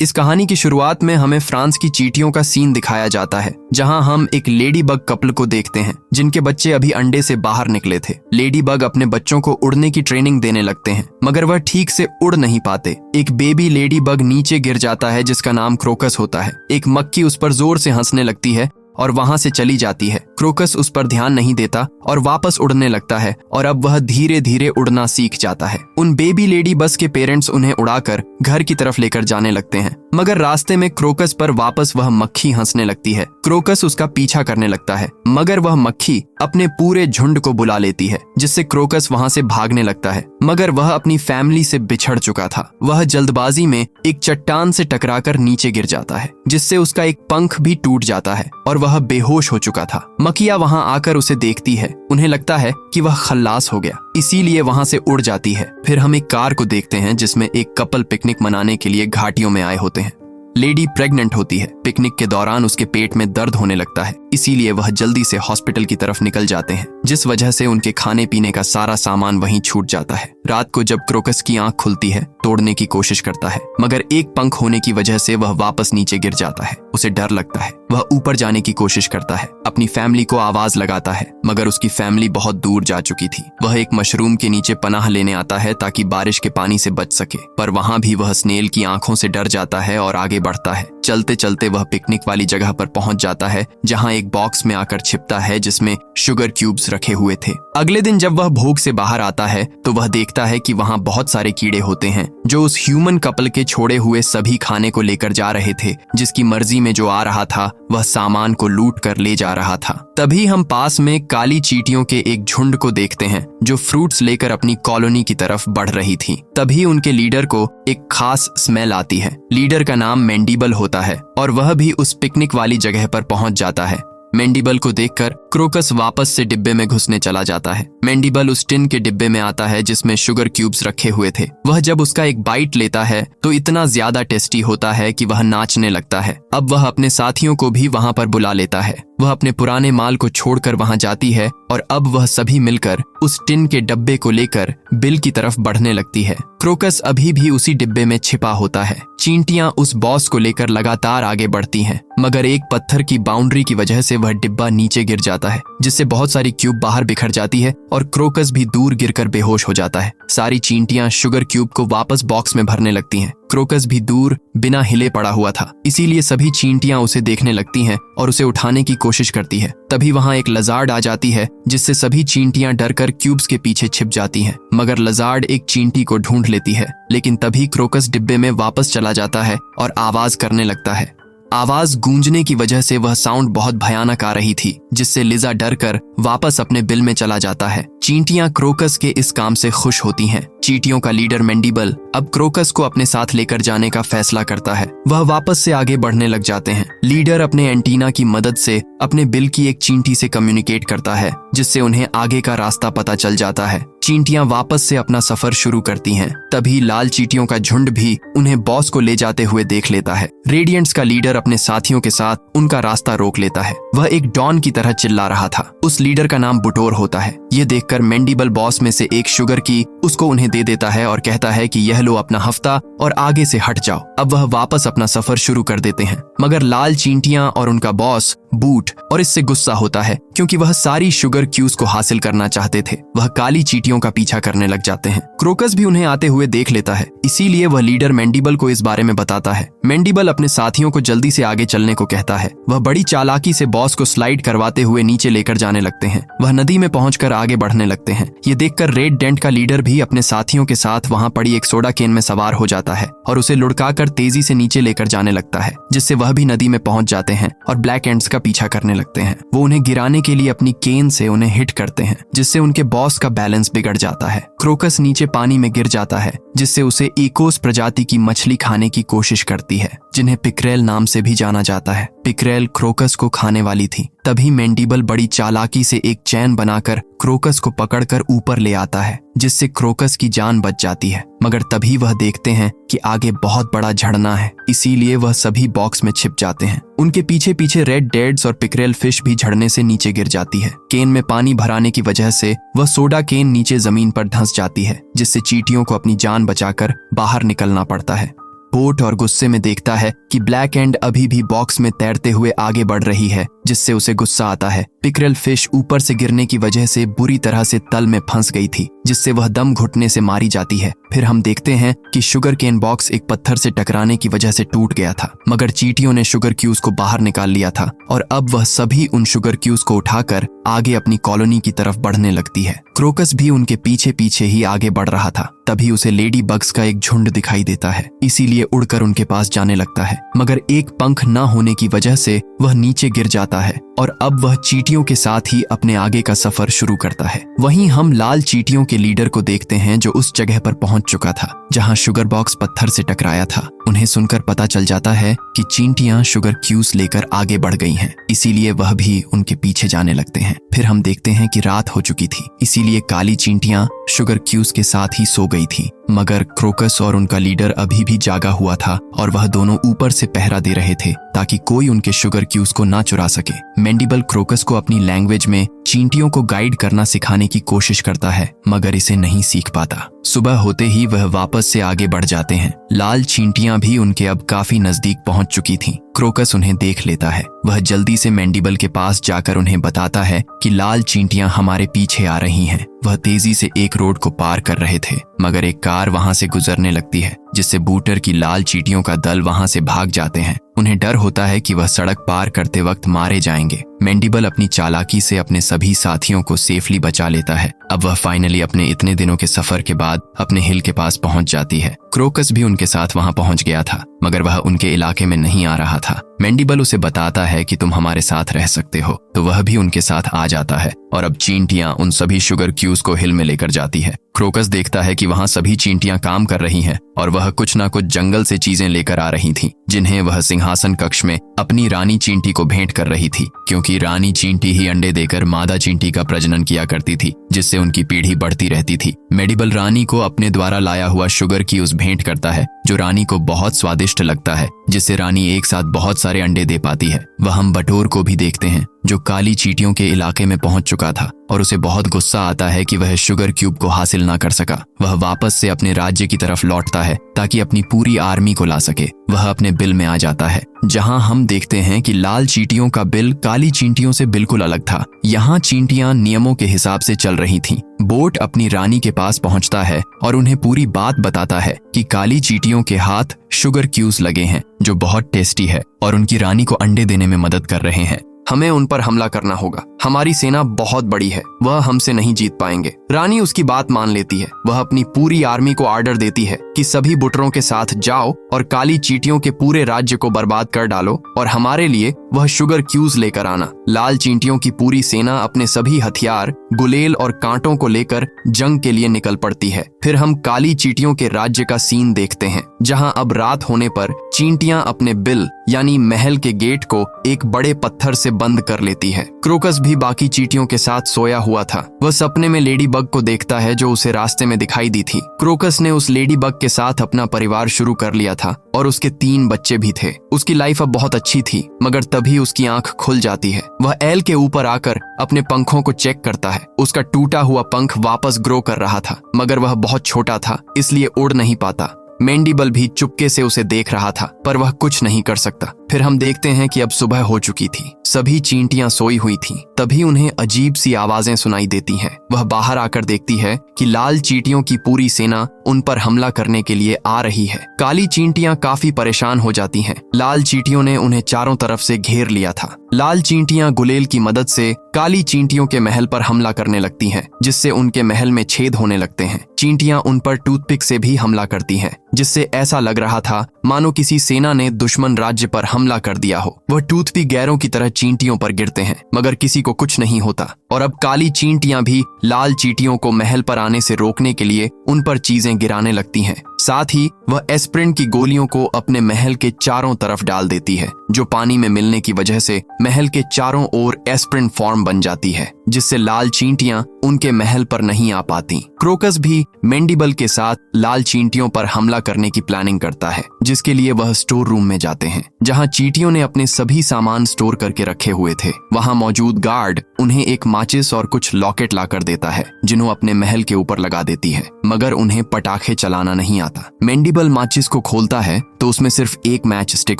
इस कहानी की शुरुआत में हमें फ्रांस की चींटियों का सीन दिखाया जाता है, जहां हम एक लेडी बग कपल को देखते हैं जिनके बच्चे अभी अंडे से बाहर निकले थे। लेडी बग अपने बच्चों को उड़ने की ट्रेनिंग देने लगते हैं, मगर वह ठीक से उड़ नहीं पाते। एक बेबी लेडी बग नीचे गिर जाता है जिसका नाम क्रोकस होता है। एक मक्खी उस पर जोर से हंसने लगती है और वहां से चली जाती है। क्रोकस उस पर ध्यान नहीं देता और वापस उड़ने लगता है और अब वह धीरे धीरे उड़ना सीख जाता है। उन बेबी लेडी बस के पेरेंट्स उन्हें उड़ाकर घर की तरफ लेकर जाने लगते हैं, मगर रास्ते में क्रोकस पर वापस वह मक्खी हंसने लगती है। क्रोकस उसका पीछा करने लगता है, मगर वह मक्खी अपने पूरे झुंड को बुला लेती है, जिससे क्रोकस वहां से भागने लगता है। मगर वह अपनी फैमिली से बिछड़ चुका था। वह जल्दबाजी में एक चट्टान से टकराकर नीचे गिर जाता है, जिससे उसका एक पंख भी टूट जाता है और वह बेहोश हो चुका था। मक्खियां वहां आकर उसे देखती है। उन्हें लगता है कि वह खल्लास हो गया, इसीलिए वहां से उड़ जाती है। फिर हम एक कार को देखते हैं जिसमें एक कपल पिकनिक मनाने के लिए घाटियों में आए होते हैं। लेडी प्रेग्नेंट होती है। पिकनिक के दौरान उसके पेट में दर्द होने लगता है, इसीलिए वह जल्दी से हॉस्पिटल की तरफ निकल जाते हैं, जिस वजह से उनके खाने पीने का सारा सामान वहीं छूट जाता है। रात को जब क्रोकस की आंख खुलती है, तोड़ने की कोशिश करता है, मगर एक पंख होने की वजह से वह वापस नीचे गिर जाता है। उसे डर लगता है। वह ऊपर जाने की कोशिश करता है, अपनी फैमिली को आवाज लगाता है, मगर उसकी फैमिली बहुत दूर जा चुकी थी। वह एक मशरूम के नीचे पनाह लेने आता है ताकि बारिश के पानी से बच सके, पर वहां भी वह स्नेल की आंखों से डर जाता है और आगे बढ़ता है। चलते चलते वह पिकनिक वाली जगह पर पहुंच जाता है, जहां एक बॉक्स में आकर छिपता है जिसमें शुगर क्यूब्स रखे हुए थे। अगले दिन जब वह भोग से बाहर आता है तो वह देखता है कि वहां बहुत सारे कीड़े होते हैं जो उस ह्यूमन कपल के छोड़े हुए सभी खाने को लेकर जा रहे थे। जिसकी मर्जी में जो आ रहा था वह सामान को लूट कर ले जा रहा था। तभी हम पास में काली चींटियों के एक झुंड को देखते हैं जो फ्रूट्स लेकर अपनी कॉलोनी की तरफ बढ़ रही थी। तभी उनके लीडर को एक खास स्मेल आती है। लीडर का नाम मैंडीबल होता है और वह भी उस पिकनिक वाली जगह पर पहुंच जाता है। मैंडीबल को देखकर क्रोकस वापस से डिब्बे में घुसने चला जाता है। मैंडीबल उस टिन के डिब्बे में आता है जिसमें शुगर क्यूब्स रखे हुए थे। वह जब उसका एक बाइट लेता है तो इतना ज्यादा टेस्टी होता है कि वह नाचने लगता है। अब वह अपने साथियों को भी वहां पर बुला लेता है। वह अपने पुराने माल को छोड़कर वहां जाती है और अब वह सभी मिलकर उस टिन के डब्बे को लेकर बिल की तरफ बढ़ने लगती है। क्रोकस अभी भी उसी डिब्बे में छिपा होता है। चींटियां उस बॉस को लेकर लगातार आगे बढ़ती हैं, मगर एक पत्थर की बाउंड्री की वजह से वह डिब्बा नीचे गिर जाता है, जिससे बहुत सारी क्यूब बाहर बिखर जाती है और क्रोकस भी दूर गिरकर बेहोश हो जाता है। सारी चींटियां शुगर क्यूब को वापस बॉक्स में भरने लगती हैं। क्रोकस भी दूर बिना हिले पड़ा हुआ था, इसीलिए सभी चींटियां उसे देखने लगती हैं और उसे उठाने की कोशिश करती है। तभी वहां एक लजार्ड आ जाती है, जिससे सभी चींटियां डरकर क्यूब्स के पीछे छिप जाती हैं। मगर लजार्ड एक चींटी को ढूंढ लेती है, लेकिन तभी क्रोकस डिब्बे में वापस चला जाता है और आवाज करने लगता है। आवाज गूंजने की वजह से वह साउंड बहुत भयानक आ रही थी, जिससे लिजा डरकर वापस अपने बिल में चला जाता है। चींटियां क्रोकस के इस काम से खुश होती हैं। चींटियों का लीडर मैंडीबल अब क्रोकस को अपने साथ लेकर जाने का फैसला करता है। वह वापस से आगे बढ़ने लग जाते हैं। लीडर अपने एंटीना की मदद से अपने बिल की एक चींटी से कम्युनिकेट करता है, जिससे उन्हें आगे का रास्ता पता चल जाता है। चींटियां वापस से अपना सफर शुरू करती हैं। तभी लाल चींटियों का झुंड भी उन्हें बॉस को ले जाते हुए देख लेता है। रेडिएंट्स का लीडर अपने साथियों के साथ उनका रास्ता रोक लेता है। वह एक डॉन की तरह चिल्ला रहा था। उस लीडर का नाम बुटोर होता है। ये देखकर मैंडीबल बॉस में से एक शुगर की उसको उन्हें दे देता है और कहता है कि यह लो अपना हफ्ता और आगे से हट जाओ। अब वह वापस अपना सफर शुरू कर देते हैं, मगर लाल चींटियां और उनका बॉस बूट और इससे गुस्सा होता है क्योंकि वह सारी शुगर क्यूज को हासिल करना चाहते थे। वह काली चींटियों का पीछा करने लग जाते हैं। क्रोकस भी उन्हें आते हुए देख लेता है, इसीलिए वह लीडर मैंडीबल को इस बारे में बताता है। मैंडीबल अपने साथियों को जल्दी से आगे चलने को कहता है। वह बड़ी चालाकी से बॉस को स्लाइड करवाते हुए नीचे लेकर जाने लगते हैं। वह नदी में पहुंचकर आगे बढ़ने लगते हैं। ये देखकर रेड डेंट का लीडर भी अपने साथियों के साथ वहां पड़ी एक सोडा केन में सवार हो जाता है और उसे लुढ़काकर तेजी से नीचे लेकर जाने लगता है, जिससे वह भी नदी में पहुंच जाते हैं और ब्लैक एंड्स का पीछा करने लगते हैं। वो उन्हें गिराने के लिए अपनी केन से उन्हें हिट करते हैं, जिससे उनके बॉस का बैलेंस बिगड़ जाता है। क्रोकस नीचे पानी में गिर जाता है, जिससे उसे इकोस प्रजाति की मछली खाने की कोशिश करती है, जिन्हें पिक्रेल नाम से भी जाना जाता है। पिक्रेल क्रोकस को खाने वाली थी। तभी मैंडीबल बड़ी चालाकी से एक चैन बनाकर क्रोकस को पकड़कर ऊपर ले आता है, जिससे क्रोकस की जान बच जाती है। मगर तभी वह देखते हैं कि आगे बहुत बड़ा झरना है, इसीलिए वह सभी बॉक्स में छिप जाते हैं। उनके पीछे पीछे रेड डेड्स और पिक्रेल फिश भी झरने से नीचे गिर जाती है। केन में पानी भराने की वजह से वह सोडा केन नीचे जमीन पर धंस जाती है, जिससे चींटियों को अपनी जान बचाकर बाहर निकलना पड़ता है। बोट और गुस्से में देखता है कि ब्लैक एंड अभी भी बॉक्स में तैरते हुए आगे बढ़ रही है, जिससे उसे गुस्सा आता है। पिकरेल फिश ऊपर से गिरने की वजह से बुरी तरह से तल में फंस गई थी, जिससे वह दम घुटने से मारी जाती है। फिर हम देखते हैं कि शुगर केन बॉक्स एक पत्थर से टकराने की वजह से टूट गया था, मगर चींटियों ने शुगर क्यूज को बाहर निकाल लिया था और अब वह सभी उन शुगर क्यूज को उठाकर आगे अपनी कॉलोनी की तरफ बढ़ने लगती है। क्रोकस भी उनके पीछे पीछे ही आगे बढ़ रहा था। तभी उसे लेडी बग्स का एक झुंड दिखाई देता है, इसीलिए उड़कर उनके पास जाने लगता है, मगर एक पंख न होने की वजह से वह नीचे गिर जाता है और अब वह चींटियों के साथ ही अपने आगे का सफर शुरू करता है। वहीं हम लाल चींटियों के लीडर को देखते हैं, जो उस जगह पर पहुंच चुका था जहां शुगर बॉक्स पत्थर से टकराया था। उन्हें सुनकर पता चल जाता है कि चींटियां शुगर क्यूज लेकर आगे बढ़ गई हैं, इसीलिए वह भी उनके पीछे जाने लगते हैं। फिर हम देखते हैं कि रात हो चुकी थी, इसीलिए काली चींटियां शुगर क्यूज के साथ ही सो गई थी, मगर क्रोकस और उनका लीडर अभी भी जागा हुआ था और वह दोनों ऊपर से पहरा दे रहे थे ताकि कोई उनके शुगर क्यूज को ना चुरा सके। मैंडिबल क्रोकस को अपनी लैंग्वेज में चींटियों को गाइड करना सिखाने की कोशिश करता है, मगर इसे नहीं सीख पाता। सुबह होते ही वह वापस से आगे बढ़ जाते हैं। लाल चींटियां भी उनके अब काफी नजदीक पहुंच चुकी थीं। क्रोकस उन्हें देख लेता है। वह जल्दी से मैंडिबल के पास जाकर उन्हें बताता है कि लाल चींटियां हमारे पीछे आ रही हैं। वह तेजी से एक रोड को पार कर रहे थे, मगर एक कार वहां से गुजरने लगती है, जिससे बूटर की लाल चींटियों का दल वहां से भाग जाते हैं। उन्हें डर होता है कि वह सड़क पार करते वक्त मारे जाएंगे। मैंडिबल अपनी चालाकी से अपने सभी साथियों को सेफली बचा लेता है। अब वह फाइनली अपने इतने दिनों के सफर के बाद अपने हिल के पास पहुंच जाती है। क्रोकस भी उनके साथ वहां पहुंच गया था, मगर वह उनके इलाके में नहीं आ रहा था। मैंडिबल उसे बताता है कि तुम हमारे साथ रह सकते हो, तो वह भी उनके साथ आ जाता है और अब चींटियां उन सभी शुगर क्यूज को हिल में लेकर जाती है। क्रोकस देखता है कि वहां सभी चींटियां काम कर रही हैं और वह कुछ ना कुछ जंगल से चीजें लेकर आ रही थीं, जिन्हें वह सिंहासन कक्ष में अपनी रानी चींटी को भेंट कर रही थी, क्योंकि रानी चींटी ही अंडे देकर मादा चींटी का प्रजनन किया करती थी, जिससे उनकी पीढ़ी बढ़ती रहती थी। मैंडिबल रानी को अपने द्वारा लाया हुआ शुगर क्यूज भेंट करता है, जो रानी को बहुत स्वादिष्ट लगता है, जिससे रानी एक साथ बहुत सारे अंडे दे पाती है। वह हम बटोर को भी देखते हैं, जो काली चींटियों के इलाके में पहुंच चुका था और उसे बहुत गुस्सा आता है कि वह शुगर क्यूब को हासिल ना कर सका। वह वापस से अपने राज्य की तरफ लौटता है ताकि अपनी पूरी आर्मी को ला सके। वह अपने बिल में आ जाता है, जहां हम देखते हैं कि लाल चींटियों का बिल काली चींटियों से बिल्कुल अलग था। यहाँ चींटियां नियमों के हिसाब से चल रही थीं। बोट अपनी रानी के पास पहुंचता है और उन्हें पूरी बात बताता है कि काली चींटियों के हाथ शुगर क्यूज लगे हैं, जो बहुत टेस्टी है और उनकी रानी को अंडे देने में मदद कर रहे हैं। हमें उन पर हमला करना होगा। हमारी सेना बहुत बड़ी है, वह हमसे नहीं जीत पाएंगे। रानी उसकी बात मान लेती है। वह अपनी पूरी आर्मी को ऑर्डर देती है कि सभी बुटरों के साथ जाओ और काली चींटियों के पूरे राज्य को बर्बाद कर डालो और हमारे लिए वह शुगर क्यूज लेकर आना। लाल चींटियों की पूरी सेना अपने सभी हथियार, गुलेल और कांटों को लेकर जंग के लिए निकल पड़ती है। फिर हम काली चींटियों के राज्य का सीन देखते हैं, जहां अब रात होने पर चींटियां अपने बिल यानी महल के गेट को एक बड़े पत्थर से बंद कर लेती है। क्रोकस भी बाकी चींटियों के साथ सोया हुआ था। वह सपने में लेडी बग को देखता है, जो उसे रास्ते में दिखाई दी थी। क्रोकस ने उस लेडी बग के साथ अपना परिवार शुरू कर लिया था और उसके 3 बच्चे भी थे। उसकी लाइफ अब बहुत अच्छी थी, मगर तभी उसकी आंख खुल जाती है। वह एल के ऊपर आकर अपने पंखों को चेक करता है। उसका टूटा हुआ पंख वापस ग्रो कर रहा था, मगर वह बहुत छोटा था, इसलिए उड़ नहीं पाता। मैंडिबल भी चुपके से उसे देख रहा था, पर वह कुछ नहीं कर सकता। फिर हम देखते हैं कि अब सुबह हो चुकी थी। सभी चींटियां सोई हुई थीं। तभी उन्हें अजीब सी आवाजें सुनाई देती हैं। वह बाहर आकर देखती है कि लाल चींटियों की पूरी सेना उन पर हमला करने के लिए आ रही है। काली चींटियां काफी परेशान हो जाती हैं। लाल चींटियों ने उन्हें चारों तरफ से घेर लिया था। लाल चींटियां गुलेल की मदद से काली चींटियों के महल पर हमला करने लगती हैं, जिससे उनके महल में छेद होने लगते हैं। चींटियां उन पर टूथपिक से भी हमला करती हैं, जिससे ऐसा लग रहा था मानो किसी सेना ने दुश्मन राज्य पर हमला कर दिया हो। वह टूथपिक गैरों की तरह चींटियों पर गिरते हैं, मगर किसी को कुछ नहीं होता। और अब काली चींटियां भी लाल चींटियों को महल पर आने से रोकने के लिए उन पर चीजें गिराने लगती हैं। साथ ही वह एस्प्रिन की गोलियों को अपने महल के चारों तरफ डाल देती है, जो पानी में मिलने की वजह से महल के चारों ओर एस्प्रिन फॉर्म बन जाती है, जिससे लाल चींटियां उनके महल पर नहीं आ पाती। क्रोकस भी मेंडिबल के साथ लाल चींटियों पर हमला करने की प्लानिंग करता है, जिसके लिए वह स्टोर रूम में जाते हैं, जहां चींटियों ने अपने सभी सामान स्टोर करके रखे हुए थे। वहां मौजूद गार्ड उन्हें एक माचिस और कुछ लॉकेट लाकर देता है, जिन्हों अपने महल के ऊपर लगा देती है, मगर उन्हें पटाखे चलाना नहीं आता। मेंडिबल माचिस को खोलता है तो उसमें सिर्फ एक मैच स्टिक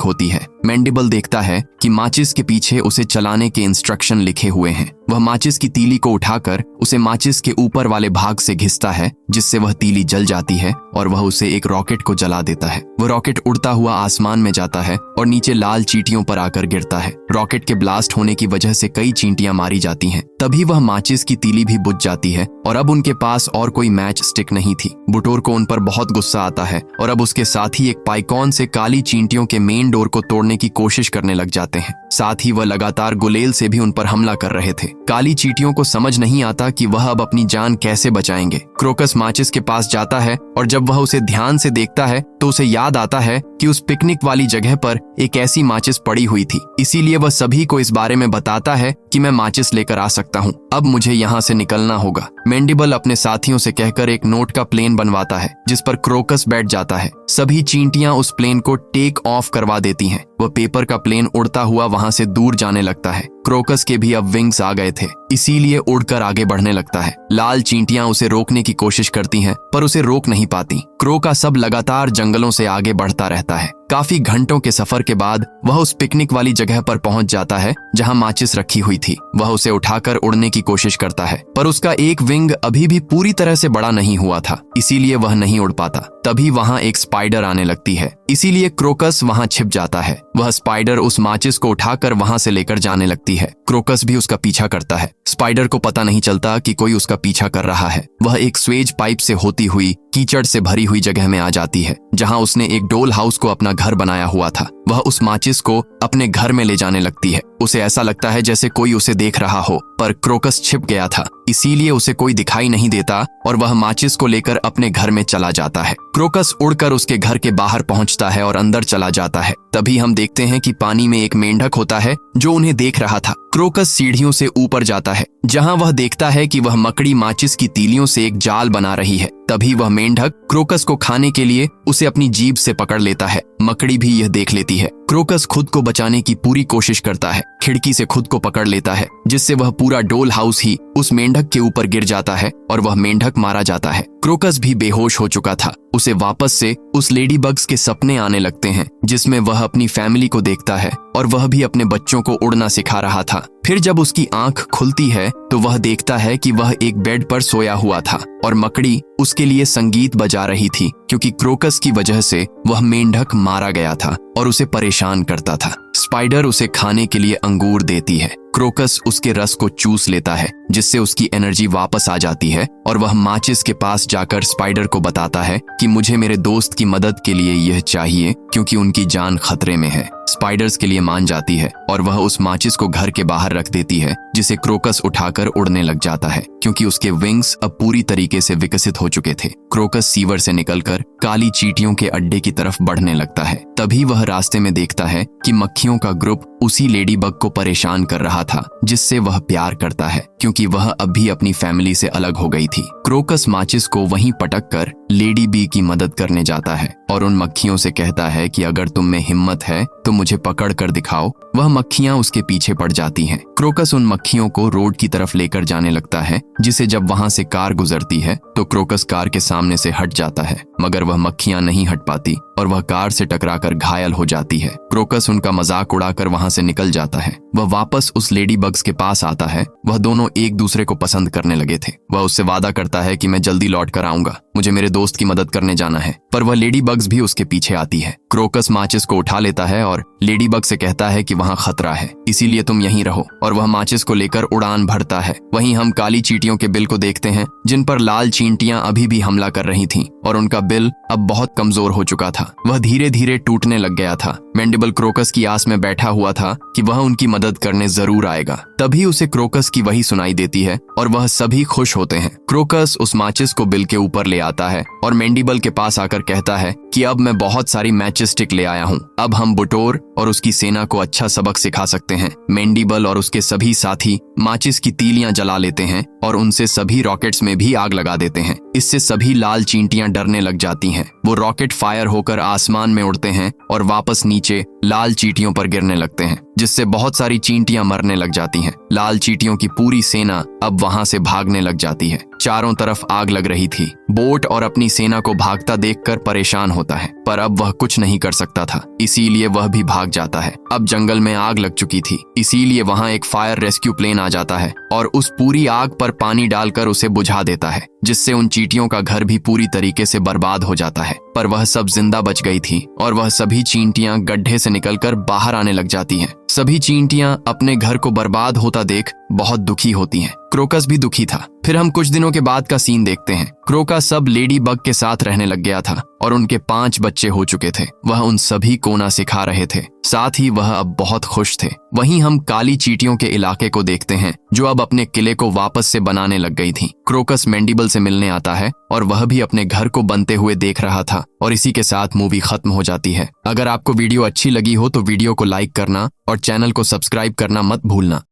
होती है। मेंडिबल देखता है कि माचिस के पीछे उसे चलाने के इंस्ट्रक्शन लिखे हुए हैं। वह माचिस की तीली को उठाकर उसे माचिस के ऊपर वाले भाग से घिसता है, जिससे वह तीली जल जाती है और वह उसे एक रॉकेट को जला देता है। वह रॉकेट उड़ता हुआ आसमान में जाता है और नीचे लाल चींटियों पर आकर गिरता है। रॉकेट के ब्लास्ट होने की वजह से कई चींटियां मारी जाती हैं। तभी वह माचिस की तीली भी बुझ जाती है और अब उनके पास और कोई मैच स्टिक नहीं थी। बुटोर को उन पर बहुत गुस्सा आता है और अब उसके साथी एक पाइकॉन से काली चींटियों के मेन डोर को तोड़ने की कोशिश करने लग जाते हैं। साथ ही वह लगातार गुलेल से भी उन पर हमला कर रहे थे। काली चींटियों को समझ नहीं आता कि वह अब अपनी जान कैसे बचाएंगे। क्रोकस माचिस के पास जाता है और जब वह उसे ध्यान से देखता है तो उसे याद आता है कि उस पिकनिक वाली जगह पर एक ऐसी माचिस पड़ी हुई थी। इसीलिए वह सभी को इस बारे में बताता है कि मैं माचिस लेकर आ सकता हूँ, अब मुझे यहाँ से निकलना होगा। मेंडिबल अपने साथियों से कहकर एक नोट का प्लेन बनवाता है, जिस पर क्रोकस बैठ जाता है। सभी चींटियां उस प्लेन को टेक ऑफ करवा देती हैं। वह पेपर का प्लेन उड़ता हुआ वहां से दूर जाने लगता है। क्रोकस के भी अब विंग्स आ गए थे, इसीलिए उड़कर आगे बढ़ने लगता है। लाल चींटियां उसे रोकने की कोशिश करती हैं, पर उसे रोक नहीं पाती। क्रो का सब लगातार जंगलों से आगे बढ़ता रहता है। काफी घंटों के सफर के बाद वह उस पिकनिक वाली जगह पर पहुंच जाता है जहां माचिस रखी हुई थी। वह उसे उठाकर उड़ने की कोशिश करता है, पर उसका एक विंग अभी भी पूरी तरह से बड़ा नहीं हुआ था, इसीलिए वह नहीं उड़ पाता। तभी वहां एक स्पाइडर आने लगती है, इसीलिए क्रोकस वहां छिप जाता है। वह स्पाइडर उस माचिस को उठाकर वहां से लेकर जाने लगती है। क्रोकस भी उसका पीछा करता है। स्पाइडर को पता नहीं चलता कि कोई उसका पीछा कर रहा है। वह एक स्वेज पाइप से होती हुई कीचड़ से भरी हुई जगह में आ जाती है, जहां उसने एक डोल हाउस को अपना घर बनाया हुआ था। वह उस माचिस को अपने घर में ले जाने लगती है। उसे ऐसा लगता है जैसे कोई उसे देख रहा हो, पर क्रोकस छिप गया था, इसीलिए उसे कोई दिखाई नहीं देता और वह माचिस को लेकर अपने घर में चला जाता है। क्रोकस उड़कर उसके घर के बाहर पहुंचता है और अंदर चला जाता है। तभी हम देखते हैं कि पानी में एक मेंढक होता है जो उन्हें देख रहा था। क्रोकस सीढ़ियों से ऊपर जाता है, जहां वह देखता है कि वह मकड़ी माचिस की तीलियों से एक जाल बना रही है। तभी वह मेंढक क्रोकस को खाने के लिए उसे अपनी जीभ से पकड़ लेता है। मकड़ी भी यह देख लेती है। क्रोकस खुद को बचाने की पूरी कोशिश करता है, खिड़की से खुद को पकड़ लेता है, जिससे वह पूरा डोल हाउस ही उस मेंढक के ऊपर गिर जाता है और वह मेंढक मारा जाता है। क्रोकस भी बेहोश हो चुका था। उसे वापस से उस लेडी बग्स के सपने आने लगते हैं, जिसमें वह अपनी फैमिली को देखता है और वह भी अपने बच्चों को उड़ना सिखा रहा था। फिर जब उसकी आंख खुलती है तो वह देखता है कि वह एक बेड पर सोया हुआ था और मकड़ी उसके लिए संगीत बजा रही थी, क्योंकि क्रोकस की वजह से वह मेंढक मारा गया था और उसे परेशान करता था। स्पाइडर उसे खाने के लिए अंगूर देती है। क्रोकस उसके रस को चूस लेता है, जिससे उसकी एनर्जी वापस आ जाती है और वह माचिस के पास जाकर स्पाइडर को बताता है कि मुझे मेरे दोस्त की मदद के लिए यह चाहिए, क्योंकि उनकी जान खतरे में है। स्पाइडर्स के लिए मान जाती है और वह उस माचिस को घर के बाहर रख देती है, जिसे क्रोकस उठाकर उड़ने लग जाता है, क्योंकि उसके विंग्स अब पूरी तरीके से विकसित हो चुके थे। क्रोकस सीवर से निकलकर काली चींटियों के अड्डे की तरफ बढ़ने लगता है। तभी वह रास्ते में देखता है कि मक्खियों का ग्रुप उसी लेडी बग को परेशान कर रहा था, जिससे वह प्यार करता है, क्योंकि वह अब भी अपनी फैमिली से अलग हो गई थी। क्रोकस माचिस को वहीं पटक कर लेडी बी की मदद करने जाता है और उन मक्खियों से कहता है कि अगर तुम में हिम्मत है तो मुझे पकड़ कर दिखाओ। वह मक्खियां उसके पीछे पड़ जाती हैं। क्रोकस उन मक्खियों को रोड की तरफ लेकर जाने लगता है, जिसे जब वहां से कार गुजरती है तो क्रोकस कार के सामने से हट जाता है, मगर वह मक्खियां नहीं हट पाती और वह कार से टकराकर घायल हो जाती है। क्रोकस उनका मजाक उड़ाकर वहां से निकल जाता है। वह वापस उस लेडी बग्स के पास आता है। वह दोनों एक दूसरे को पसंद करने लगे थे। वह उससे वादा करता है कि मैं जल्दी लौट कर आऊंगा, मुझे मेरे दोस्त की मदद करने जाना है, पर वह लेडी बग्स भी उसके पीछे आती है। क्रोकस माचिस को उठा लेता है और लेडी बग से कहता है कि वहां खतरा है, इसीलिए तुम यहीं रहो, और वह माचिस को लेकर उड़ान भरता है। वहीं हम काली चींटियों के बिल को देखते हैं, जिन पर लाल चींटियां अभी भी हमला कर रही थीं और उनका बिल अब बहुत कमजोर हो चुका था। वह धीरे धीरे टूटने लग गया था। मैंडिबल क्रोकस की आस में बैठा हुआ था कि वह उनकी मदद करने जरूर आएगा। तभी उसे क्रोकस की वही सुनाई देती है और वह सभी खुश होते हैं। क्रोकस उस माचिस को बिल के ऊपर ले आता है और मैंडिबल के पास आकर कहता है कि अब मैं बहुत सारी मैचिस स्टिक ले आया हूँ। अब हम बुटोर और उसकी सेना को अच्छा सबक सिखा सकते हैं। मैंडिबल और उसके सभी साथी माचिस की तीलियां जला लेते हैं और उनसे सभी रॉकेट्स में भी आग लगा देते हैं। इससे सभी लाल चींटियां डरने लग जाती हैं। वो रॉकेट फायर होकर आसमान में उड़ते हैं और वापस नीचे लाल चींटियों पर गिरने लगते हैं, जिससे बहुत सारी चींटियां मरने लग जाती हैं। लाल चींटियों की पूरी सेना अब वहां से भागने लग जाती है। चारों तरफ आग लग रही थी। बोट और अपनी सेना को भागता देखकर परेशान होता है, पर अब वह कुछ नहीं कर सकता था, इसीलिए वह भी भाग जाता है। अब जंगल में आग लग चुकी थी, इसीलिए वहां एक फायर रेस्क्यू प्लेन आ जाता है और उस पूरी आग पर पानी डालकर उसे बुझा देता है, जिससे उन चींटियों का घर भी पूरी तरीके से बर्बाद हो जाता है। पर वह सब जिंदा बच गई थी और वह सभी चींटियां गड्ढे से निकलकर बाहर आने लग जाती हैं। सभी चींटियां अपने घर को बर्बाद होता देख बहुत दुखी होती हैं। क्रोकस भी दुखी था। फिर हम कुछ दिनों के बाद का सीन देखते हैं। क्रोकस सब लेडी बग के साथ रहने लग गया था और उनके 5 बच्चे हो चुके थे। वह उन सभी को ना सिखा रहे थे, साथ ही वह अब बहुत खुश थे। वहीं हम काली चींटियों के इलाके को देखते हैं, जो अब अपने किले को वापस से बनाने लग गई थी। क्रोकस मैंडिबल से मिलने आता है और वह भी अपने घर को बनते हुए देख रहा था और इसी के साथ मूवी खत्म हो जाती है। अगर आपको वीडियो अच्छी लगी हो तो वीडियो को लाइक करना और चैनल को सब्सक्राइब करना मत भूलना।